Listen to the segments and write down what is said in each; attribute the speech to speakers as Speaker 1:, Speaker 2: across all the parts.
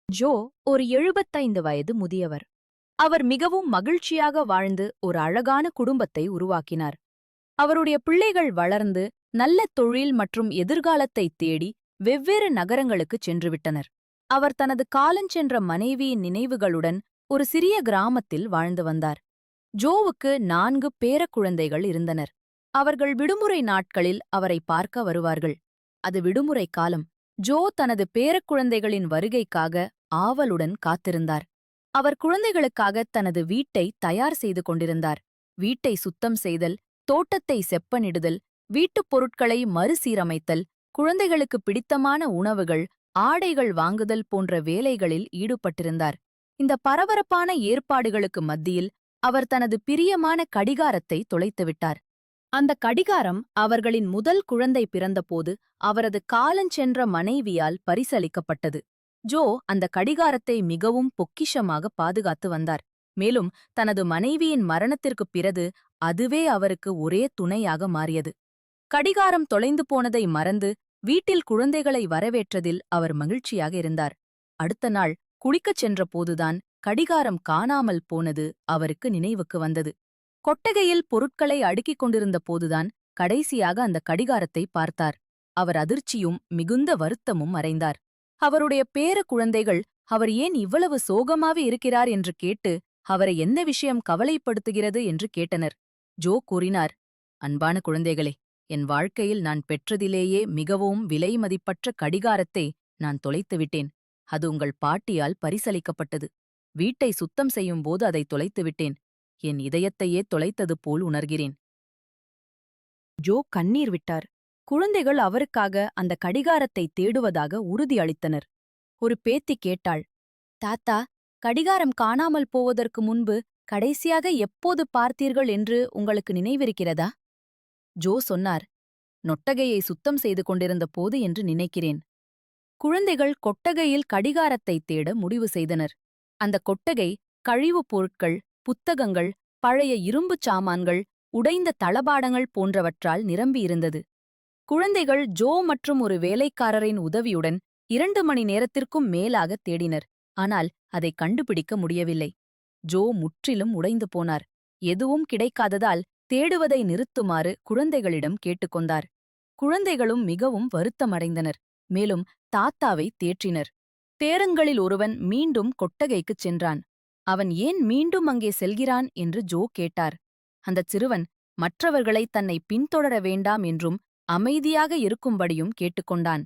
Speaker 1: Joe ஒரு 75 வயது முதியவர். அவர் மிகவும் மகிழ்ச்சியாக வாழ்ந்து ஒரு அழகான குடும்பத்தை உருவாக்கினார். அவருடைய பிள்ளைகள் வளர்ந்து நல்ல தொழில் மற்றும் எதிர்காலத்தைத் தேடி வெவ்வேறு நகரங்களுக்குச் சென்றுவிட்டனர். அவர் தனது காலஞ்சென்ற மனைவியின் நினைவுகளுடன் ஒரு சிறிய கிராமத்தில் வாழ்ந்து வந்தார். ஜோவுக்கு 4 பேரக்குழந்தைகள் இருந்தனர். அவர்கள் விடுமுறை நாட்களில் அவரை பார்க்க வருவார்கள். அது விடுமுறை காலம். ஜோ தனது பேரக்குழந்தைகளின் வருகைக்காக ஆவலுடன் காத்திருந்தார். அவர் குழந்தைகளுக்காக தனது வீட்டை தயார் செய்து கொண்டிருந்தார். வீட்டை சுத்தம் செய்தல், தோட்டத்தை செப்பனிடுதல், வீட்டுப் பொருட்களை மறுசீரமைத்தல், குழந்தைகளுக்கு பிடித்தமான உணவுகள், ஆடைகள் வாங்குதல் போன்ற வேலைகளில் ஈடுபட்டிருந்தார். இந்த பரபரப்பான ஏற்பாடுகளுக்கு மத்தியில் அவர் தனது பிரியமான கடிகாரத்தை தொலைத்துவிட்டார். அந்த கடிகாரம் அவர்களின் முதல் குழந்தை பிறந்தபோது அவரது காலஞ்சென்ற மனைவியால் பரிசளிக்கப்பட்டது. ஜோ அந்த கடிகாரத்தை மிகவும் பொக்கிஷமாக பாதுகாத்து வந்தார். மேலும் தனது மனைவியின் மரணத்திற்குப் பிறகு அதுவே அவருக்கு ஒரே துணையாக மாறியது. கடிகாரம் தொலைந்து போனதை மறந்து வீட்டில் குழந்தைகளை வரவேற்றதில் அவர் மகிழ்ச்சியாக இருந்தார். அடுத்த நாள் குளிக்கச் சென்றபோதுதான் கடிகாரம் காணாமல் போனது அவருக்கு நினைவுக்கு வந்தது. கொட்டகையில் பொருட்களை அடுக்கிக் கொண்டிருந்த போதுதான் கடைசியாக அந்த கடிகாரத்தை பார்த்தார். அவர் அதிர்ச்சியும் மிகுந்த வருத்தமும் அடைந்தார். அவருடைய பேர குழந்தைகள் அவர் ஏன் இவ்வளவு சோகமாக இருக்கிறார் என்று கேட்டு அவரை என்ன விஷயம் கவலைப்படுத்துகிறது என்று கேட்டனர். ஜோ கூறினார், அன்பான குழந்தைகளே, என் வாழ்க்கையில் நான் பெற்றதிலேயே மிகவும் விலை மதிப்பற்ற கடிகாரத்தை நான் தொலைத்துவிட்டேன். அது உங்கள் பாட்டியால் பரிசளிக்கப்பட்டது. வீட்டை சுத்தம் செய்யும்போது அதை தொலைத்துவிட்டேன். என் இதயத்தையே தொலைத்தது போல் உணர்கிறேன். ஜோ கண்ணீர் விட்டார். குழந்தைகள் அவருக்காக அந்த கடிகாரத்தை தேடுவதாக உறுதியளித்தனர். ஒரு பேத்தி கேட்டாள், தாத்தா, கடிகாரம் காணாமல் போவதற்கு முன்பு கடைசியாக எப்போது பார்த்தீர்கள் என்று உங்களுக்கு நினைவிருக்கிறதா? ஜோ சொன்னார், நொட்டகையை சுத்தம் செய்து கொண்டிருந்த போது என்று நினைக்கிறேன். குழந்தைகள் கொட்டகையில் கடிகாரத்தைத் தேட முடிவு செய்தனர். அந்த கொட்டகை கழிவுப் பொருட்கள், புத்தகங்கள், பழைய இரும்புச் சாமான்கள், உடைந்த தளபாடங்கள் போன்றவற்றால் நிரம்பியிருந்தது. குழந்தைகள் ஜோ மற்றும் ஒரு வேலைக்காரரின் உதவியுடன் 2 மணி நேரத்திற்கும் மேலாக தேடினர். ஆனால் அதை கண்டுபிடிக்க முடியவில்லை. ஜோ முற்றிலும் உடைந்து போனார். எதுவும் கிடைக்காததால் தேடுவதை நிறுத்துமாறு குழந்தைகளிடம் கேட்டுக்கொண்டார். குழந்தைகளும் மிகவும் வருத்தமடைந்தனர். மேலும் தாத்தாவை தேற்றினர். பேரங்களில் ஒருவன் மீண்டும் கொட்டகைக்குச் சென்றான். அவன் ஏன் மீண்டும் அங்கே செல்கிறான் என்று ஜோ கேட்டார். அந்தச் சிறுவன் மற்றவர்களை தன்னை பின்தொடர வேண்டாம் என்றும் அமைதியாக இருக்கும்படியும் கேட்டுக்கொண்டான்.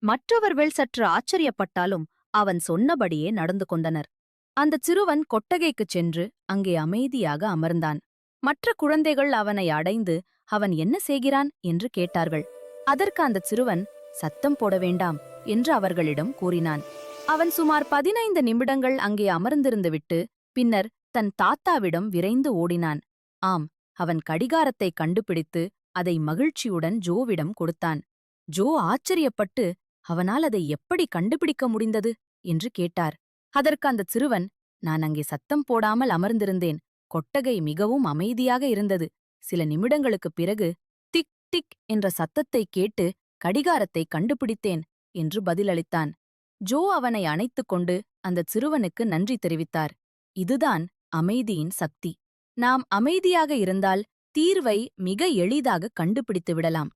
Speaker 1: மற்றவர்கள் சற்று ஆச்சரியப்பட்டாலும் அவன் சொன்னபடியே நடந்து கொண்டனர். அந்தச் சிறுவன் கொட்டகைக்குச் சென்று அங்கே அமைதியாக அமர்ந்தான். மற்ற குழந்தைகள் அவனை அடைந்து அவன் என்ன செய்கிறான் என்று கேட்டார்கள். அதற்கு அந்தச் சிறுவன் சத்தம் போட வேண்டாம் என்று அவர்களிடம் கூறினான். அவன் சுமார் 15 நிமிடங்கள் அங்கே அமர்ந்திருந்துவிட்டு பின்னர் தன் தாத்தாவிடம் விரைந்து ஓடினான். ஆம், அவன் கடிகாரத்தை கண்டுபிடித்து அதை மகிழ்ச்சியுடன் ஜோவிடம் கொடுத்தான். ஜோ ஆச்சரியப்பட்டு அவனால் அதை எப்படி கண்டுபிடிக்க முடிந்தது என்று கேட்டார். அதற்கு அந்தச் சிறுவன், நான் அங்கே சத்தம் போடாமல் அமர்ந்திருந்தேன். கொட்டகை மிகவும் அமைதியாக இருந்தது. சில நிமிடங்களுக்குப் பிறகு திக் டிக் என்ற சத்தத்தைக் கேட்டு கடிகாரத்தை கண்டுபிடித்தேன் என்று பதிலளித்தான். ஜோ அவனை அணைத்துக் கொண்டு அந்தச் சிறுவனுக்கு நன்றி தெரிவித்தார். இதுதான் அமைதியின் சக்தி. நாம் அமைதியாக இருந்தால் தீர்வை மிக எளிதாக கண்டுபிடித்து விடலாம்.